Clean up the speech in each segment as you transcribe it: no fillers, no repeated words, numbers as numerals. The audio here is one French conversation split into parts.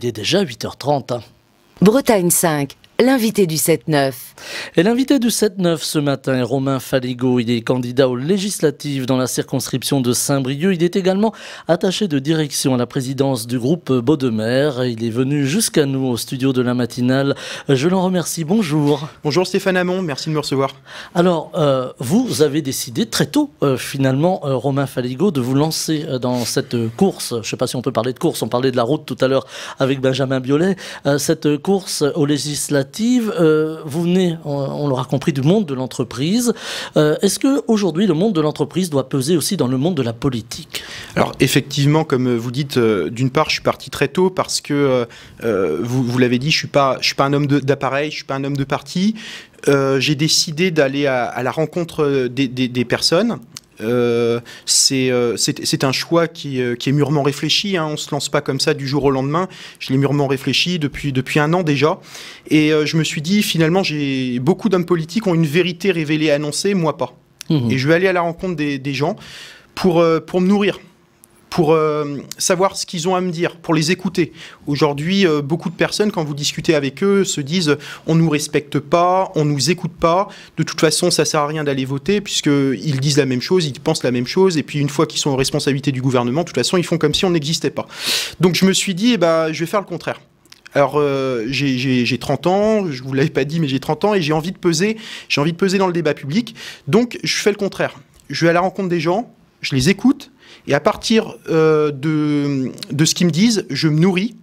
Il est déjà 8h30. Bretagne 5, l'invité du 7-9. Et l'invité du 7-9 ce matin est Romain Faligot. Il est candidat aux législatives dans la circonscription de Saint-Brieuc. Il est également attaché de direction à la présidence du groupe Baudemer. Il est venu jusqu'à nous au studio de la matinale. Je l'en remercie. Bonjour. Bonjour Stéphane Hamon, merci de me recevoir. Alors, vous avez décidé très tôt, finalement, Romain Faligot, de vous lancer dans cette course. Je ne sais pas si on peut parler de course, on parlait de la route tout à l'heure avec Benjamin Biolay. Cette course aux législatives, vous venez, on l'aura compris, du monde de l'entreprise. Est-ce qu'aujourd'hui, le monde de l'entreprise doit peser aussi dans le monde de la politique? Alors effectivement, comme vous dites, d'une part, je suis parti très tôt parce que, vous l'avez dit, je suis pas un homme d'appareil, je suis pas un homme de parti. J'ai décidé d'aller à la rencontre des personnes. C'est un choix qui est mûrement réfléchi, hein. On ne se lance pas comme ça du jour au lendemain. Je l'ai mûrement réfléchi depuis un an déjà. Et je me suis dit, finalement, beaucoup d'hommes politiques ont une vérité révélée, annoncée, moi pas. Et je vais aller à la rencontre des gens pour me nourrir, pour savoir ce qu'ils ont à me dire, pour les écouter. Aujourd'hui, beaucoup de personnes, quand vous discutez avec eux, se disent « on ne nous respecte pas, on ne nous écoute pas, de toute façon, ça ne sert à rien d'aller voter, puisqu'ils disent la même chose, ils pensent la même chose, et puis une fois qu'ils sont aux responsabilités du gouvernement, de toute façon, ils font comme si on n'existait pas. » Donc je me suis dit, je vais faire le contraire. Alors, j'ai 30 ans, je ne vous l'avais pas dit, mais j'ai 30 ans, et j'ai envie de peser dans le débat public. Donc, je fais le contraire. Je vais à la rencontre des gens, je les écoute, et à partir de ce qu'ils me disent, je me nourris.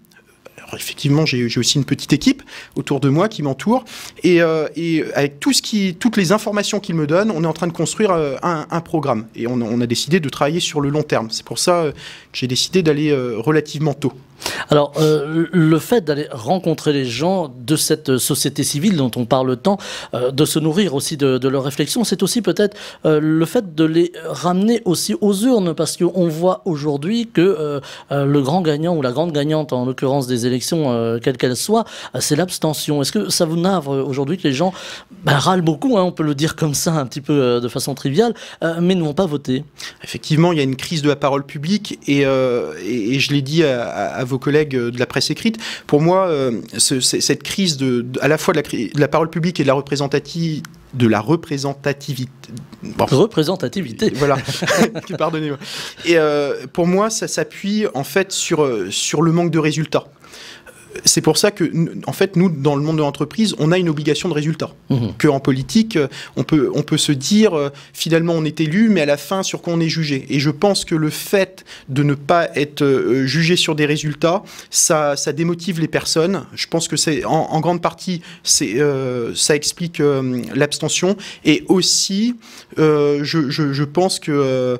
Alors effectivement, j'ai aussi une petite équipe autour de moi qui m'entoure. Et avec toutes les informations qu'ils me donnent, on est en train de construire un programme. Et on a décidé de travailler sur le long terme. C'est pour ça que j'ai décidé d'aller relativement tôt. Alors, le fait d'aller rencontrer les gens de cette société civile dont on parle tant, de se nourrir aussi de leurs réflexions, c'est aussi peut-être le fait de les ramener aussi aux urnes, parce qu'on voit aujourd'hui que le grand gagnant ou la grande gagnante, en l'occurrence des élections, quelles qu'elles soient, c'est l'abstention. Est-ce que ça vous navre aujourd'hui que les gens râlent beaucoup, hein, on peut le dire comme ça, un petit peu de façon triviale, mais ne vont pas voter? Effectivement, il y a une crise de la parole publique, et je l'ai dit à vos collègues de la presse écrite. Pour moi, cette crise à la fois de la parole publique et de la représentativité. Représentativité. Voilà. Pardonnez-moi. Et pour moi, ça s'appuie en fait sur le manque de résultats. C'est pour ça que, en fait, nous, dans le monde de l'entreprise, on a une obligation de résultat. Qu'en politique, on peut se dire, finalement, on est élu, mais à la fin, sur quoi on est jugé. Et je pense que le fait de ne pas être jugé sur des résultats, ça démotive les personnes. Je pense que c'est, en grande partie, ça explique l'abstention. Et aussi, je pense que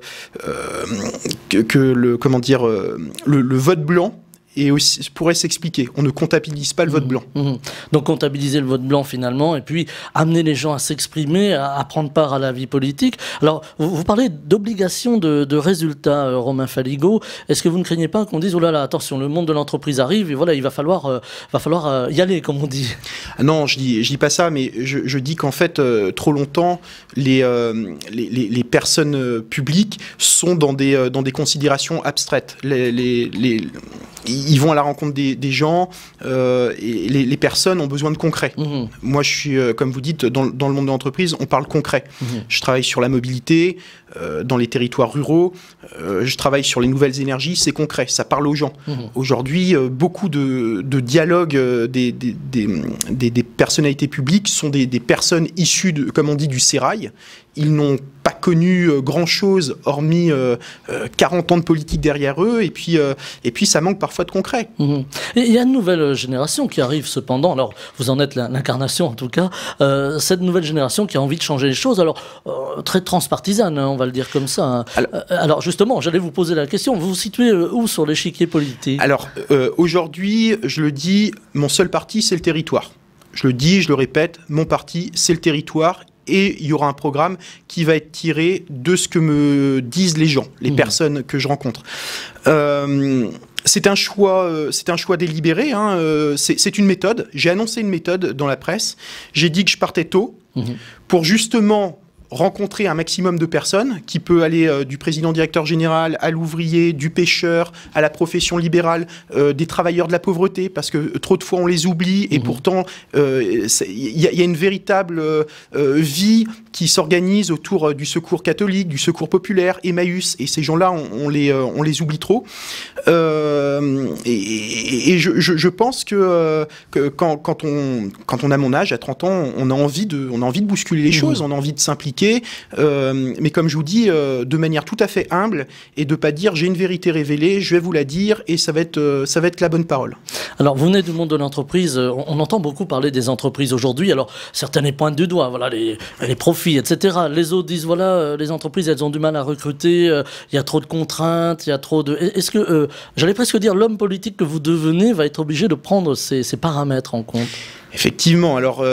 le vote blanc, et aussi pourrait s'expliquer. On ne comptabilise pas le vote blanc. Donc comptabiliser le vote blanc finalement, et puis amener les gens à s'exprimer, à prendre part à la vie politique. Alors, vous parlez d'obligation de résultats, Romain Faligot. Est-ce que vous ne craignez pas qu'on dise « Oh là là, attention, le monde de l'entreprise arrive, et voilà, il va falloir y aller », comme on dit? Non, je dis pas ça, mais je dis qu'en fait, trop longtemps, les personnes publiques sont dans des considérations abstraites. Ils vont à la rencontre des gens, et les personnes ont besoin de concret. Moi, je suis, comme vous dites, dans le monde de l'entreprise, on parle concret. Je travaille sur la mobilité, dans les territoires ruraux, je travaille sur les nouvelles énergies, c'est concret, ça parle aux gens. Aujourd'hui, beaucoup de dialogues des personnalités publiques sont des personnes issues, comme on dit, du sérail. Ils n'ont pas connu grand-chose, hormis 40 ans de politique derrière eux, et puis ça manque parfois de concret. Et il y a une nouvelle génération qui arrive cependant, alors vous en êtes l'incarnation en tout cas, cette nouvelle génération qui a envie de changer les choses, alors très transpartisane, hein, on va le dire comme ça. Hein. Alors justement, j'allais vous poser la question, vous vous situez où sur l'échiquier politique? Alors aujourd'hui, je le dis, mon seul parti c'est le territoire. Je le dis, je le répète, mon parti c'est le territoire. Et il y aura un programme qui va être tiré de ce que me disent les gens, les personnes que je rencontre. C'est un choix délibéré, hein, c'est une méthode. J'ai annoncé une méthode dans la presse. J'ai dit que je partais tôt pour justement rencontrer un maximum de personnes, qui peut aller du président directeur général à l'ouvrier, du pêcheur, à la profession libérale, des travailleurs de la pauvreté, parce que trop de fois on les oublie, et pourtant il y a une véritable vie qui s'organise autour du secours catholique, du secours populaire, Emmaüs, et ces gens-là, on les oublie trop. Et je pense que quand on a mon âge, à 30 ans, on a envie de bousculer les choses, on a envie de s'impliquer, mais comme je vous dis, de manière tout à fait humble, et de pas dire j'ai une vérité révélée, je vais vous la dire, et ça va être la bonne parole. Alors, vous venez du monde de l'entreprise, on entend beaucoup parler des entreprises aujourd'hui, alors certains les pointent du doigt, voilà, les profits, etc. Les autres disent, voilà, les entreprises, elles ont du mal à recruter, il y a trop de contraintes, il y a trop de... Est-ce que, j'allais presque dire, l'homme politique que vous devenez va être obligé de prendre ces paramètres en compte? Effectivement, alors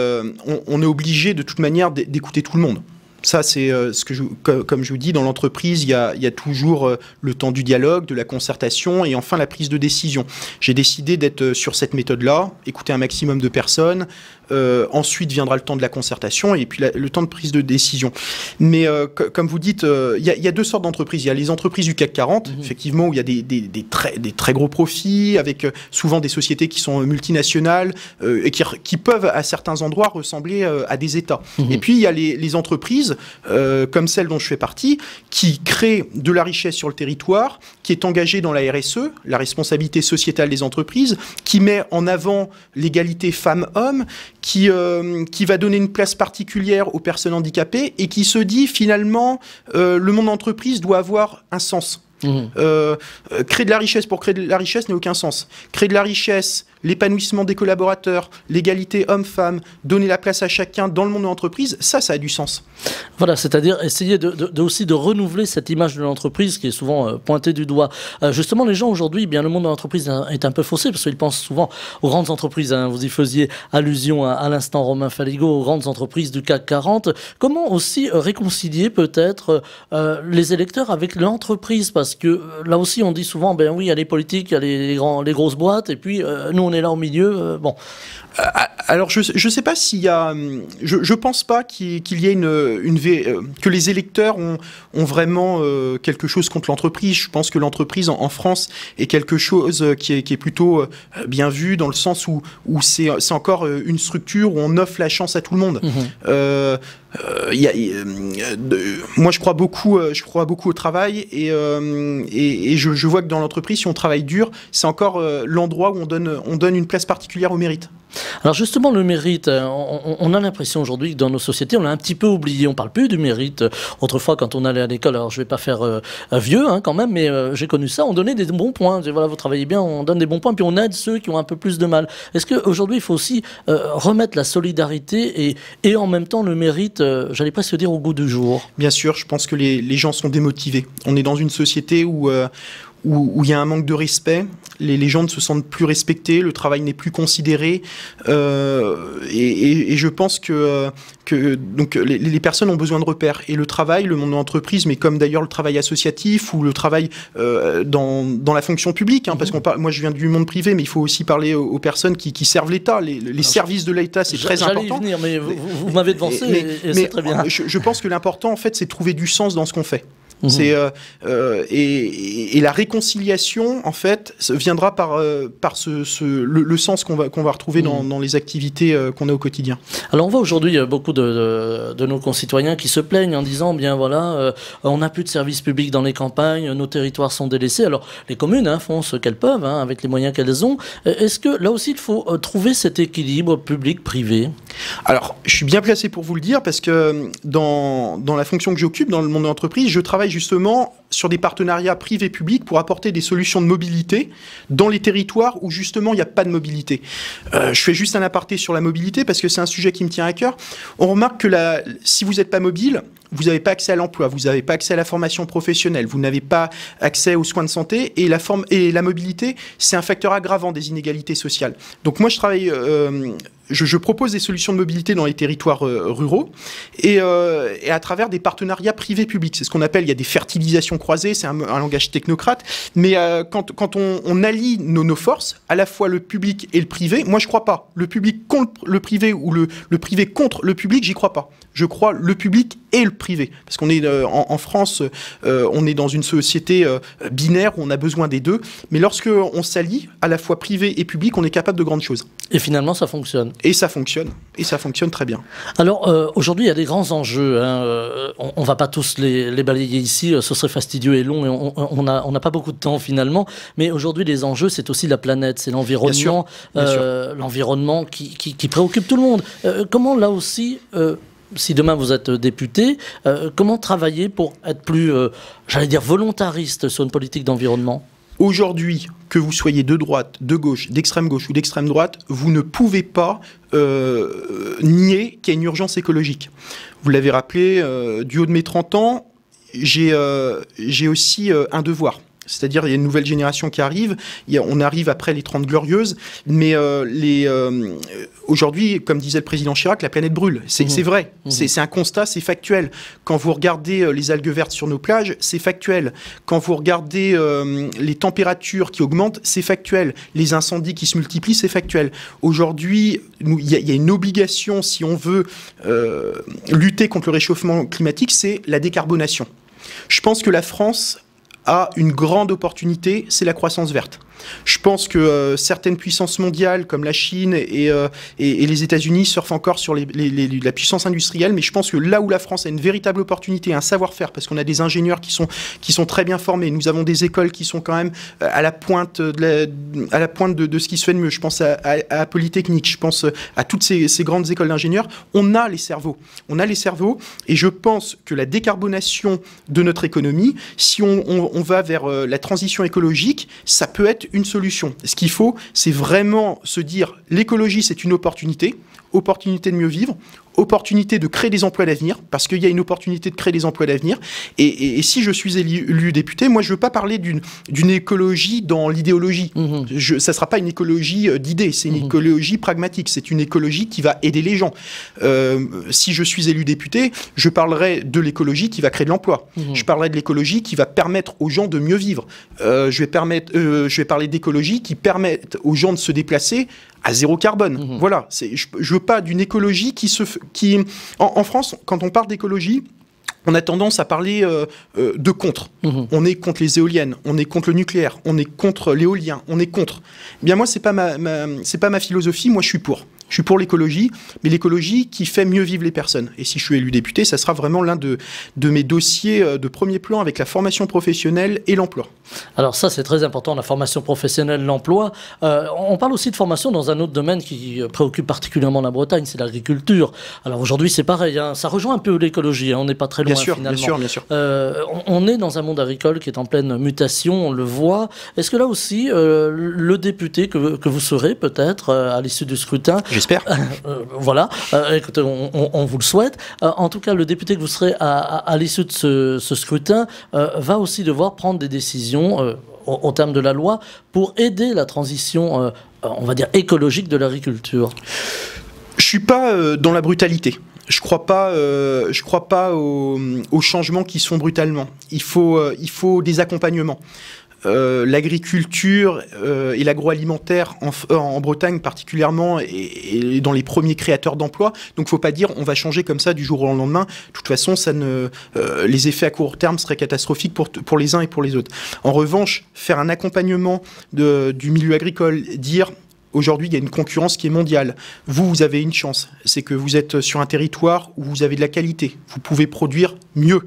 on est obligé de toute manière d'écouter tout le monde. Ça, c'est ce que comme je vous dis, dans l'entreprise, il y a toujours le temps du dialogue, de la concertation et enfin la prise de décision. J'ai décidé d'être sur cette méthode-là, écouter un maximum de personnes. Ensuite viendra le temps de la concertation et puis le temps de prise de décision. Mais comme vous dites, il y a deux sortes d'entreprises. Il y a les entreprises du CAC 40, effectivement, où il y a des très gros profits, avec souvent des sociétés qui sont multinationales et qui peuvent, à certains endroits, ressembler à des États. Et puis, il y a les entreprises, comme celle dont je fais partie, qui créent de la richesse sur le territoire, qui est engagée dans la RSE, la responsabilité sociétale des entreprises, qui met en avant l'égalité femmes-hommes, qui va donner une place particulière aux personnes handicapées et qui se dit finalement le monde d'entreprise doit avoir un sens. Créer de la richesse pour créer de la richesse n'a aucun sens. Créer de la richesse, l'épanouissement des collaborateurs, l'égalité homme-femme, donner la place à chacun dans le monde de l'entreprise, ça a du sens. Voilà, c'est-à-dire essayer aussi de renouveler cette image de l'entreprise qui est souvent pointée du doigt. Justement, les gens aujourd'hui, bien le monde de l'entreprise est un peu faussé parce qu'ils pensent souvent aux grandes entreprises. Hein, vous y faisiez allusion à l'instant, Romain Faligot, aux grandes entreprises du CAC 40. Comment aussi réconcilier peut-être les électeurs avec l'entreprise? Parce que là aussi, on dit souvent, ben oui, il y a les politiques, il y a les grosses boîtes, et puis nous, on est là au milieu. Bon. Alors, je sais pas s'il y a... Je pense pas qu'il y ait que les électeurs ont vraiment quelque chose contre l'entreprise. Je pense que l'entreprise en France est quelque chose qui est plutôt bien vu, dans le sens où c'est encore une structure où on offre la chance à tout le monde. Moi, je crois beaucoup au travail et je vois que dans l'entreprise, si on travaille dur, c'est encore l'endroit où on donne une place particulière au mérite. Alors justement, le mérite, on a l'impression aujourd'hui que dans nos sociétés, on l'a un petit peu oublié. On ne parle plus du mérite. Autrefois, quand on allait à l'école, alors je ne vais pas faire vieux quand même, mais j'ai connu ça, on donnait des bons points. Voilà, vous travaillez bien, on donne des bons points, puis on aide ceux qui ont un peu plus de mal. Est-ce qu'aujourd'hui, il faut aussi remettre la solidarité et en même temps le mérite, j'allais presque dire, au goût du jour? Bien sûr, je pense que les gens sont démotivés. On est dans une société où il y a un manque de respect, les gens ne se sentent plus respectés, le travail n'est plus considéré, et je pense que donc les personnes ont besoin de repères. Et le travail, le monde de l'entreprise, mais comme d'ailleurs le travail associatif ou le travail dans la fonction publique, parce moi je viens du monde privé, mais il faut aussi parler aux personnes qui servent l'État. Les services de l'État, c'est très important. J'allais y venir, mais vous m'avez devancé, et c'est très bien. Je pense que l'important, en fait, c'est de trouver du sens dans ce qu'on fait. C'est et la réconciliation en fait viendra par le sens qu'on va retrouver dans les activités qu'on a au quotidien. Alors on voit aujourd'hui beaucoup de nos concitoyens qui se plaignent en disant bien voilà on n'a plus de services publics dans les campagnes, nos territoires sont délaissés. Alors les communes font ce qu'elles peuvent avec les moyens qu'elles ont. Est-ce que là aussi il faut trouver cet équilibre public-privé? Alors je suis bien placé pour vous le dire parce que dans la fonction que j'occupe dans le monde de l'entreprise, je travaille justement sur des partenariats privés-publics pour apporter des solutions de mobilité dans les territoires où justement il n'y a pas de mobilité. Je fais juste un aparté sur la mobilité parce que c'est un sujet qui me tient à cœur. On remarque que si vous n'êtes pas mobile, vous n'avez pas accès à l'emploi, vous n'avez pas accès à la formation professionnelle, vous n'avez pas accès aux soins de santé et la mobilité, c'est un facteur aggravant des inégalités sociales. Donc moi je travaille... Je propose des solutions de mobilité dans les territoires ruraux et à travers des partenariats privés-publics. C'est ce qu'on appelle, il y a des fertilisations croisées, c'est un langage technocrate, mais quand on allie nos forces, à la fois le public et le privé, moi je crois pas. Le public contre le privé ou le privé contre le public, j'y crois pas. Je crois le public et le privé. Parce qu'on est en France, on est dans une société binaire où on a besoin des deux. Mais lorsque on s'allie, à la fois privé et public, on est capable de grandes choses. Et finalement, ça fonctionne. Et ça fonctionne. Et ça fonctionne très bien. Alors, aujourd'hui, il y a des grands enjeux. Hein. On ne va pas tous les balayer ici. Ce serait fastidieux et long. Et on n'a pas beaucoup de temps, finalement. Mais aujourd'hui, les enjeux, c'est aussi la planète. C'est l'environnement. L'environnement qui préoccupe tout le monde. Comment, là aussi... si demain vous êtes député, comment travailler pour être plus, j'allais dire, volontariste sur une politique d'environnement ? Aujourd'hui, que vous soyez de droite, de gauche, d'extrême gauche ou d'extrême droite, vous ne pouvez pas nier qu'il y a une urgence écologique. Vous l'avez rappelé, du haut de mes 30 ans, j'ai aussi un devoir. C'est-à-dire, il y a une nouvelle génération qui arrive, on arrive après les 30 glorieuses, mais aujourd'hui, comme disait le président Chirac, la planète brûle. C'est vrai, c'est un constat, c'est factuel. Quand vous regardez les algues vertes sur nos plages, c'est factuel. Quand vous regardez les températures qui augmentent, c'est factuel. Les incendies qui se multiplient, c'est factuel. Aujourd'hui, il y a une obligation, si on veut lutter contre le réchauffement climatique, c'est la décarbonation. Je pense que la France a une grande opportunité, c'est la croissance verte. Je pense que certaines puissances mondiales, comme la Chine et les États-Unis, surfent encore sur la puissance industrielle, mais je pense que là où la France a une véritable opportunité, un savoir-faire, parce qu'on a des ingénieurs qui sont très bien formés, nous avons des écoles qui sont quand même à la pointe de ce qui se fait de mieux. Je pense à Polytechnique, je pense à toutes ces grandes écoles d'ingénieurs. On a les cerveaux. Et je pense que la décarbonation de notre économie, si on va vers la transition écologique, ça peut être une solution. Ce qu'il faut, c'est vraiment se dire l'écologie, c'est une opportunité de mieux vivre, opportunité de créer des emplois d'avenir, parce qu'il y a une opportunité de créer des emplois d'avenir. Et si je suis élu député, moi, je ne veux pas parler d'une écologie dans l'idéologie. Ça ne sera pas une écologie d'idées, c'est une écologie pragmatique, c'est une écologie qui va aider les gens. Si je suis élu député, je parlerai de l'écologie qui va créer de l'emploi. Je parlerai de l'écologie qui va permettre aux gens de mieux vivre. Je vais parler d'écologie qui permette aux gens de se déplacer à zéro carbone. Voilà, je veux pas d'une écologie en France, quand on parle d'écologie, on a tendance à parler de contre. On est contre les éoliennes, on est contre le nucléaire, on est contre l'éolien, on est contre. Eh bien moi, c'est pas ma philosophie, moi je suis pour. Je suis pour l'écologie, mais l'écologie qui fait mieux vivre les personnes. Et si je suis élu député, ça sera vraiment l'un de mes dossiers de premier plan avec la formation professionnelle et l'emploi. Alors ça, c'est très important, la formation professionnelle, l'emploi. On parle aussi de formation dans un autre domaine qui préoccupe particulièrement la Bretagne, c'est l'agriculture. Alors aujourd'hui, c'est pareil, hein, ça rejoint un peu l'écologie, hein, on n'est pas très loin finalement. Bien sûr. On est dans un monde agricole qui est en pleine mutation, on le voit. Est-ce que là aussi, le député que vous serez peut-être à l'issue du scrutin... J'espère. Voilà, écoutez, on vous le souhaite. En tout cas, le député que vous serez à l'issue de ce scrutin va aussi devoir prendre des décisions au terme de la loi pour aider la transition, on va dire, écologique de l'agriculture. Je ne suis pas dans la brutalité. Je crois pas aux changements qui sont brutalement. Il faut des accompagnements. L'agriculture et l'agroalimentaire en Bretagne particulièrement est dans les premiers créateurs d'emplois. Donc il ne faut pas dire on va changer comme ça du jour au lendemain. De toute façon, les effets à court terme seraient catastrophiques pour les uns et pour les autres. En revanche, faire un accompagnement du milieu agricole, dire... Aujourd'hui, il y a une concurrence qui est mondiale. Vous avez une chance, c'est que vous êtes sur un territoire où vous avez de la qualité. Vous pouvez produire mieux.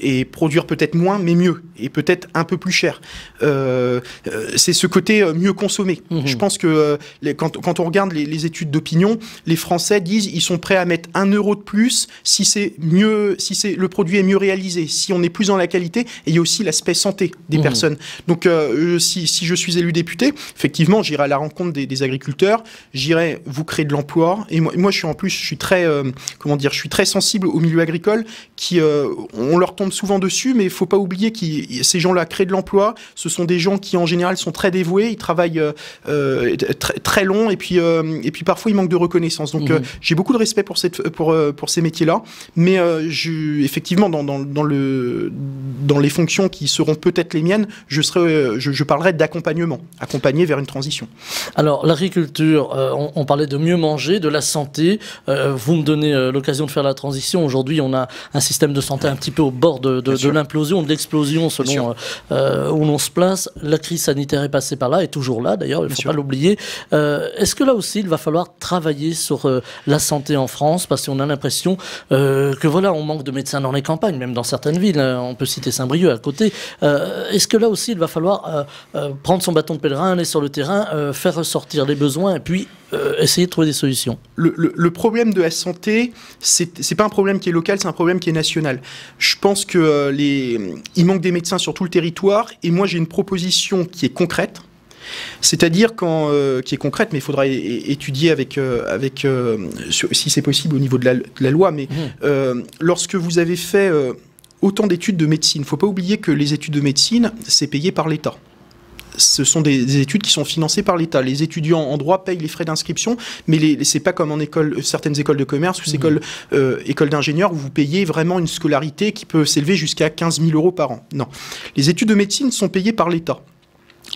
Et produire peut-être moins, mais mieux. Et peut-être un peu plus cher. C'est ce côté mieux consommer. Je pense que quand on regarde les études d'opinion, les Français disent ils sont prêts à mettre 1 euro de plus si le produit est mieux réalisé, si on est plus dans la qualité. Et il y a aussi l'aspect santé des personnes. Donc si je suis élu député, effectivement, j'irai à la rencontre des agriculteurs, j'irai vous créer de l'emploi. Et moi je suis très sensible au milieu agricole qui, on leur tombe tombe souvent dessus, mais il ne faut pas oublier que ces gens-là créent de l'emploi. Ce sont des gens qui, en général, sont très dévoués. Ils travaillent très long et puis parfois, ils manquent de reconnaissance. Donc, j'ai beaucoup de respect pour ces métiers-là. Mais effectivement, dans les fonctions qui seront peut-être les miennes, je parlerai d'accompagnement, accompagner vers une transition. Alors, l'agriculture, on parlait de mieux manger, de la santé. Vous me donnez l'occasion de faire la transition. Aujourd'hui, on a un système de santé un petit peu au bord de l'implosion, de l'explosion, selon où l'on se place. La crise sanitaire est passée par là, est toujours là d'ailleurs, il ne faut pas l'oublier. Est-ce que là aussi, il va falloir travailler sur la santé en France, parce qu'on a l'impression que voilà, on manque de médecins dans les campagnes, même dans certaines villes. On peut citer Saint-Brieuc à côté. Est-ce que là aussi, il va falloir prendre son bâton de pèlerin, aller sur le terrain, faire ressortir les besoins et puis essayer de trouver des solutions? Le problème de la santé, c'est pas un problème qui est local, c'est un problème qui est national. Je pense que il manque des médecins sur tout le territoire, et moi j'ai une proposition qui est concrète. C'est-à-dire qui est concrète, mais il faudra étudier si c'est possible au niveau de la loi. Mais lorsque vous avez fait autant d'études de médecine, il ne faut pas oublier que les études de médecine, c'est payé par l'État. Ce sont des études qui sont financées par l'État. Les étudiants en droit payent les frais d'inscription, mais c'est pas comme en certaines écoles de commerce ou écoles d'ingénieurs où vous payez vraiment une scolarité qui peut s'élever jusqu'à 15 000 € par an. Non. Les études de médecine sont payées par l'État.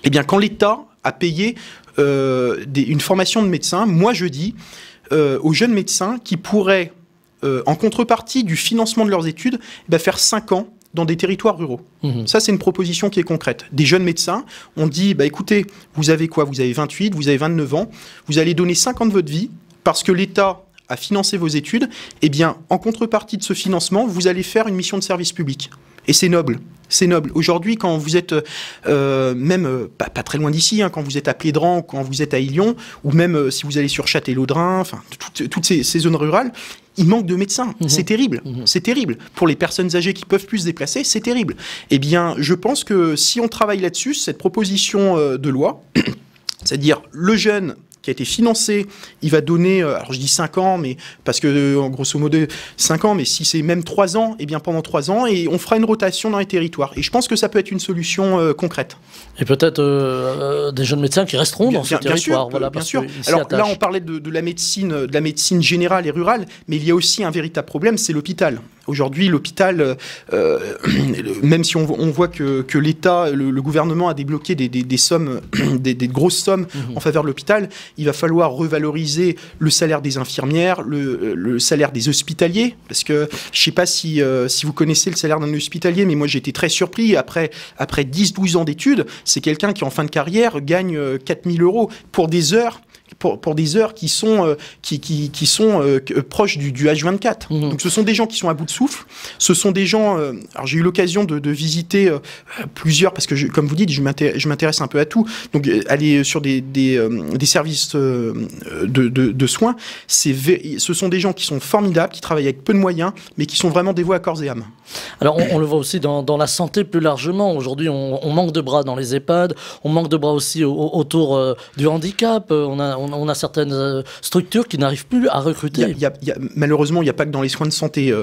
Eh bien, quand l'État a payé une formation de médecin, moi je dis aux jeunes médecins qui pourraient, en contrepartie du financement de leurs études, faire 5 ans dans des territoires ruraux. Ça, c'est une proposition qui est concrète. Des jeunes médecins, on dit, écoutez, vous avez quoi? Vous avez 28, vous avez 29 ans, vous allez donner 5 ans de votre vie, parce que l'État a financé vos études, eh bien, en contrepartie de ce financement, vous allez faire une mission de service public. Et c'est noble. C'est noble. Aujourd'hui, quand vous êtes pas très loin d'ici, quand vous êtes à Plédran, quand vous êtes à Illion, ou même si vous allez sur Châtellerault-Drain, enfin toutes ces zones rurales, il manque de médecins. C'est terrible. C'est terrible. Pour les personnes âgées qui peuvent plus se déplacer, c'est terrible. Eh bien, je pense que si on travaille là-dessus, cette proposition de loi, c'est-à-dire le jeune qui a été financé, il va donner, alors je dis 5 ans, mais parce que en grosso modo 5 ans, mais si c'est même 3 ans, eh bien pendant 3 ans, et on fera une rotation dans les territoires. Et je pense que ça peut être une solution concrète. Et peut-être des jeunes médecins qui resteront dans ce territoire. Bien sûr. Alors là, on parlait de la médecine générale et rurale, mais il y a aussi un véritable problème, c'est l'hôpital. Aujourd'hui, l'hôpital, même si on voit que l'État, le gouvernement a débloqué des sommes, des grosses sommes en faveur de l'hôpital, il va falloir revaloriser le salaire des infirmières, le salaire des hospitaliers, parce que je ne sais pas si vous connaissez le salaire d'un hospitalier, mais moi j'ai été très surpris. Après 10-12 ans d'études, c'est quelqu'un qui en fin de carrière gagne 4 000 € pour des heures. Pour des heures qui sont proches du H24. Donc ce sont des gens qui sont à bout de souffle. Ce sont des gens... alors j'ai eu l'occasion de visiter plusieurs, parce que comme vous dites, je m'intéresse un peu à tout. Donc aller sur des services de soins, ce sont des gens qui sont formidables, qui travaillent avec peu de moyens, mais qui sont vraiment dévoués à corps et âme. Alors on le voit aussi dans la santé plus largement. Aujourd'hui, on manque de bras dans les EHPAD, on manque de bras aussi autour du handicap. On a certaines structures qui n'arrivent plus à recruter. Malheureusement, il n'y a pas que dans les soins de santé.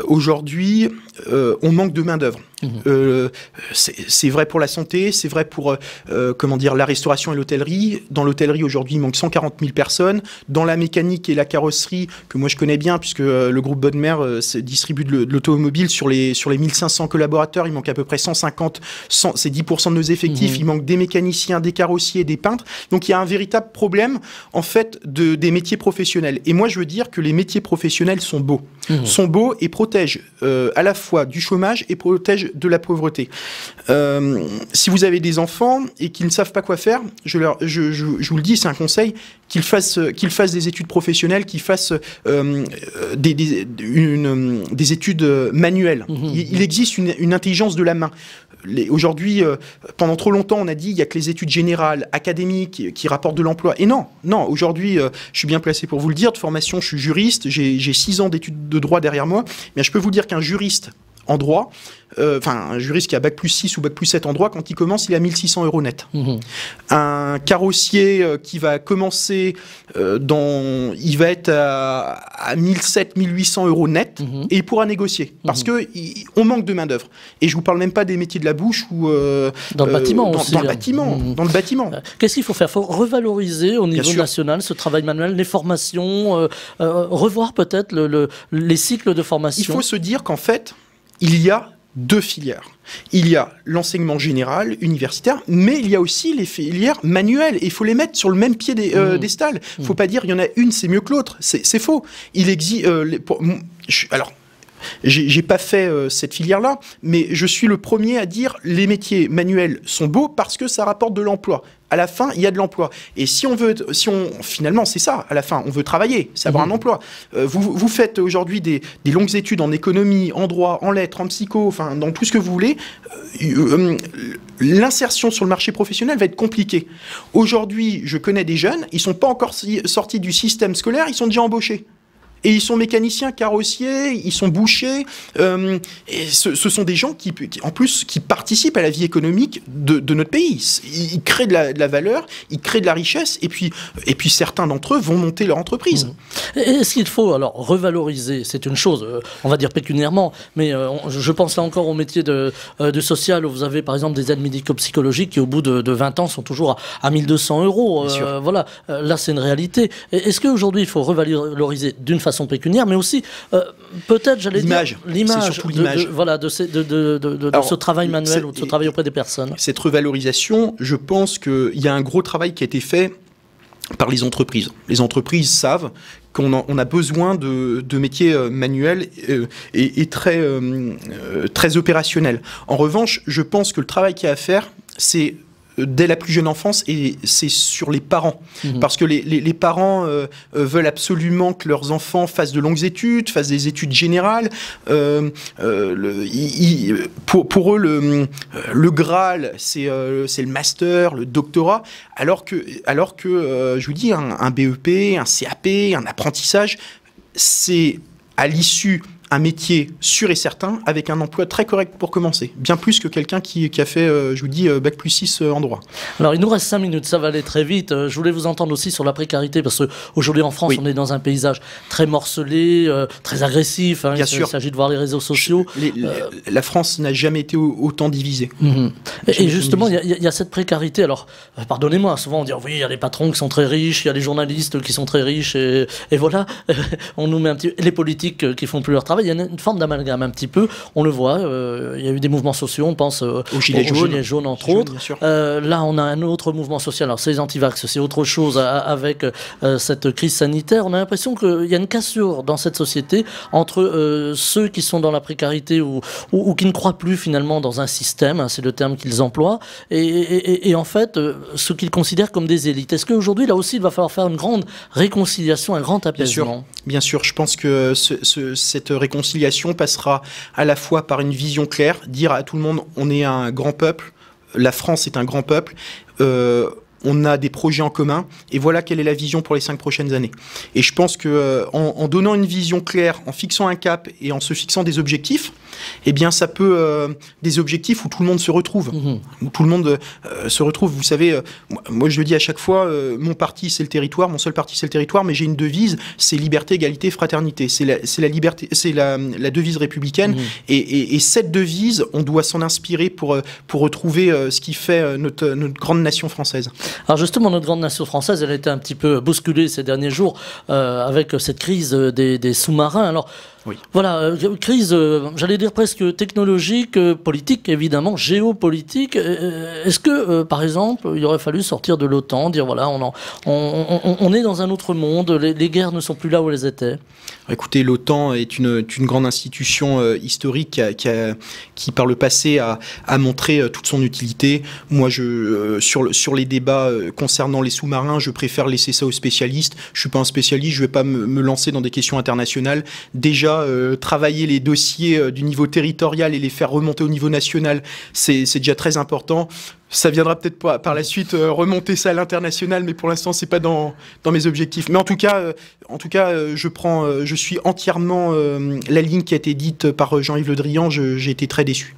Aujourd'hui, on manque de main-d'œuvre. C'est vrai pour la santé, c'est vrai pour la restauration et l'hôtellerie. Dans l'hôtellerie, aujourd'hui, il manque 140 000 personnes. Dans la mécanique et la carrosserie, que moi je connais bien, puisque le groupe Bodmer distribue de l'automobile sur les 1500 collaborateurs, il manque à peu près 150, c'est 10% de nos effectifs. Il manque des mécaniciens, des carrossiers, des peintres. Donc il y a un véritable problème, en fait, des métiers professionnels. Et moi, je veux dire que les métiers professionnels sont beaux. Sont beaux et protègent à la fois du chômage et protègent de la pauvreté. Si vous avez des enfants et qu'ils ne savent pas quoi faire, je vous le dis, c'est un conseil, qu'ils fassent des études professionnelles, qu'ils fassent des études manuelles. Il existe une intelligence de la main. Aujourd'hui, pendant trop longtemps, on a dit il n'y a que les études générales, académiques, qui rapportent de l'emploi. Et non, aujourd'hui, je suis bien placé pour vous le dire. De formation, je suis juriste, j'ai 6 ans d'études de droit derrière moi. Mais je peux vous dire qu'un juriste en droit, un juriste qui a bac+6 ou bac+7 en droit, quand il commence, il est à 1 600 € net. Un carrossier qui va commencer il va être à 1 700, 1 800 € net, et il pourra négocier, parce qu'on manque de main-d'œuvre. Et je vous parle même pas des métiers de la bouche ou dans le bâtiment aussi. Dans le bâtiment. Qu'est-ce qu'il faut faire? Il faut revaloriser au niveau national ce travail manuel, les formations, revoir peut-être les cycles de formation. Il faut se dire qu'en fait, il y a 2 filières. Il y a l'enseignement général, universitaire, mais il y a aussi les filières manuelles. Et il faut les mettre sur le même pied d'estal. Il ne faut pas dire il y en a une, c'est mieux que l'autre. C'est faux. Il existe... alors, j'ai pas fait cette filière-là, mais je suis le premier à dire les métiers manuels sont beaux parce que ça rapporte de l'emploi. À la fin, il y a de l'emploi. Et finalement, c'est ça, à la fin, on veut travailler, c'est avoir un emploi. Vous faites aujourd'hui des longues études en économie, en droit, en lettres, en psycho, enfin, dans tout ce que vous voulez. L'insertion sur le marché professionnel va être compliquée. Aujourd'hui, je connais des jeunes, ils sont pas encore sortis du système scolaire, ils sont déjà embauchés. Et ils sont mécaniciens, carrossiers, ils sont bouchers. Et ce sont des gens qui, en plus, qui participent à la vie économique de notre pays. Ils créent de la valeur, ils créent de la richesse, et puis certains d'entre eux vont monter leur entreprise. Est-ce qu'il faut alors revaloriser? C'est une chose, on va dire pécuniairement, mais je pense là encore au métier de social, où vous avez par exemple des aides médico-psychologiques qui, au bout de 20 ans, sont toujours à 1 200 €. Voilà, là c'est une réalité. Est-ce qu'aujourd'hui il faut revaloriser d'une façon pécuniaire, mais aussi peut-être, j'allais dire, l'image de ce travail manuel ou de ce travail auprès des personnes. Cette revalorisation, je pense qu'il y a un gros travail qui a été fait par les entreprises. Les entreprises savent qu'on a besoin de métiers manuels et très opérationnels. En revanche, je pense que le travail qu'il y a à faire, c'est dès la plus jeune enfance, et c'est sur les parents. Parce que les parents veulent absolument que leurs enfants fassent de longues études, fassent des études générales. Pour eux, le Graal, c'est le master, le doctorat, alors que je vous dis, un BEP, un CAP, un apprentissage, c'est à l'issue un métier sûr et certain, avec un emploi très correct pour commencer. Bien plus que quelqu'un qui a fait, je vous dis, bac+6 en droit. Alors, il nous reste 5 minutes, ça va aller très vite. Je voulais vous entendre aussi sur la précarité, parce qu'aujourd'hui en France, on est dans un paysage très morcelé, très agressif. Bien sûr. Il s'agit de voir les réseaux sociaux. La France n'a jamais été autant divisée. Et justement, il y a cette précarité. Alors, pardonnez-moi, souvent on dit, oui, il y a les patrons qui sont très riches, il y a les journalistes qui sont très riches, et voilà, on nous met un petit... Les politiques qui font plus leur travail. Il y a une forme d'amalgame un petit peu, on le voit, il y a eu des mouvements sociaux, on pense aux Gilets jaunes entre autres. Là on a un autre mouvement social, alors c'est les antivax, c'est autre chose avec cette crise sanitaire. On a l'impression qu'il y a une cassure dans cette société entre ceux qui sont dans la précarité ou qui ne croient plus finalement dans un système, hein, c'est le terme qu'ils emploient, et en fait ceux qu'ils considèrent comme des élites. Est-ce qu'aujourd'hui là aussi il va falloir faire une grande réconciliation, un grand apaisement? Bien sûr, je pense que cette réconciliation passera à la fois par une vision claire, dire à tout le monde on est un grand peuple, la France est un grand peuple, on a des projets en commun, et voilà quelle est la vision pour les 5 prochaines années. Et je pense qu'en donnant une vision claire, en fixant un cap et en se fixant des objectifs, eh bien ça peut... des objectifs où tout le monde se retrouve. Où tout le monde se retrouve. Vous savez, moi je le dis à chaque fois, mon parti c'est le territoire, mon seul parti c'est le territoire, mais j'ai une devise, c'est liberté, égalité, fraternité. C'est la liberté, c'est la devise républicaine. Et cette devise, on doit s'en inspirer pour retrouver ce qui fait notre grande nation française. Alors justement, notre grande nation française, elle a été un petit peu bousculée ces derniers jours avec cette crise des sous-marins. Alors voilà, crise, j'allais dire presque technologique, politique évidemment, géopolitique. Est-ce que, par exemple, il aurait fallu sortir de l'OTAN, dire voilà, on est dans un autre monde, les guerres ne sont plus là où elles étaient? Écoutez, l'OTAN est une grande institution historique qui, par le passé, a montré toute son utilité. Moi, sur les débats concernant les sous-marins, je préfère laisser ça aux spécialistes. Je ne suis pas un spécialiste, je ne vais pas me lancer dans des questions internationales. Déjà, déjà travailler les dossiers du niveau territorial et les faire remonter au niveau national, c'est déjà très important. Ça viendra peut-être par la suite remonter ça à l'international, mais pour l'instant c'est pas dans mes objectifs. Mais en tout cas, je suis entièrement la ligne qui a été dite par Jean-Yves Le Drian. J'ai été très déçu,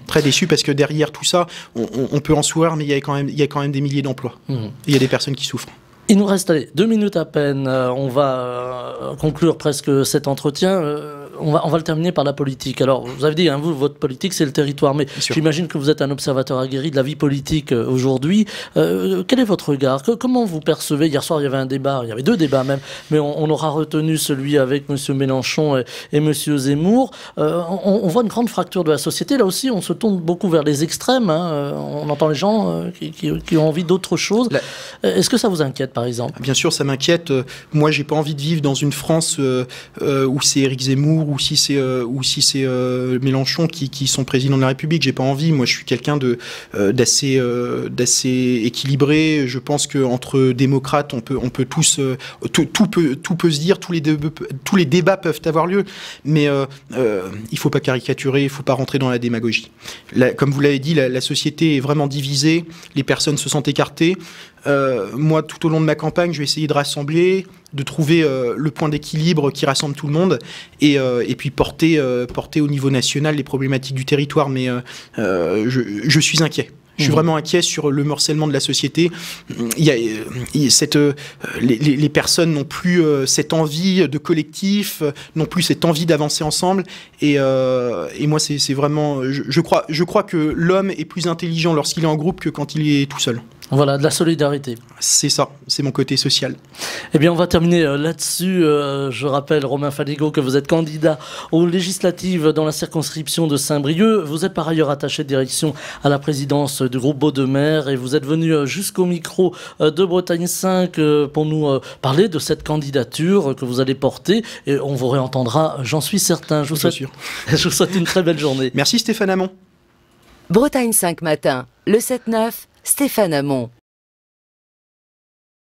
très déçu parce que derrière tout ça, on peut en sourire, mais il y a quand même des milliers d'emplois. Il y a des personnes qui souffrent. Il nous reste 2 minutes à peine. On va conclure presque cet entretien. On va le terminer par la politique. Alors, vous avez dit, hein, votre politique, c'est le territoire. Mais j'imagine que vous êtes un observateur aguerri de la vie politique aujourd'hui. Quel est votre regard? Comment vous percevez? Hier soir, il y avait un débat, il y avait 2 débats même, mais on aura retenu celui avec M. Mélenchon et M. Zemmour. On voit une grande fracture de la société. Là aussi, on se tourne beaucoup vers les extrêmes. Hein. On entend les gens qui ont envie d'autre chose. Est-ce que ça vous inquiète, par exemple? Bien sûr, ça m'inquiète. Moi, j'ai pas envie de vivre dans une France où c'est Éric Zemmour ou si c'est Mélenchon qui sont présidents de la République. J'ai pas envie. Moi, je suis quelqu'un d'assez équilibré. Je pense qu'entre démocrates, on peut tous tout peut se dire. Tous les débats peuvent avoir lieu. Mais il faut pas caricaturer. Il faut pas rentrer dans la démagogie. Comme vous l'avez dit, la société est vraiment divisée. Les personnes se sentent écartées. Moi, tout au long de ma campagne, je vais essayer de rassembler, de trouver le point d'équilibre qui rassemble tout le monde et puis porter au niveau national les problématiques du territoire. Mais je suis inquiet. Je suis vraiment inquiet sur le morcellement de la société. Les personnes n'ont plus cette envie de collectif, n'ont plus cette envie d'avancer ensemble. Et moi, c'est vraiment... Je crois que l'homme est plus intelligent lorsqu'il est en groupe que quand il est tout seul. Voilà, de la solidarité. C'est ça, c'est mon côté social. Eh bien, on va terminer là-dessus. Je rappelle, Romain Faligot, que vous êtes candidat aux législatives dans la circonscription de Saint-Brieuc. Vous êtes par ailleurs attaché de direction à la présidence du groupe Baudemer et vous êtes venu jusqu'au micro de Bretagne 5 pour nous parler de cette candidature que vous allez porter. Et on vous réentendra, j'en suis certain. Je vous souhaite une très belle journée. Merci Stéphane Hamon. Bretagne 5 matin, le 7-9, Stéphane Hamon.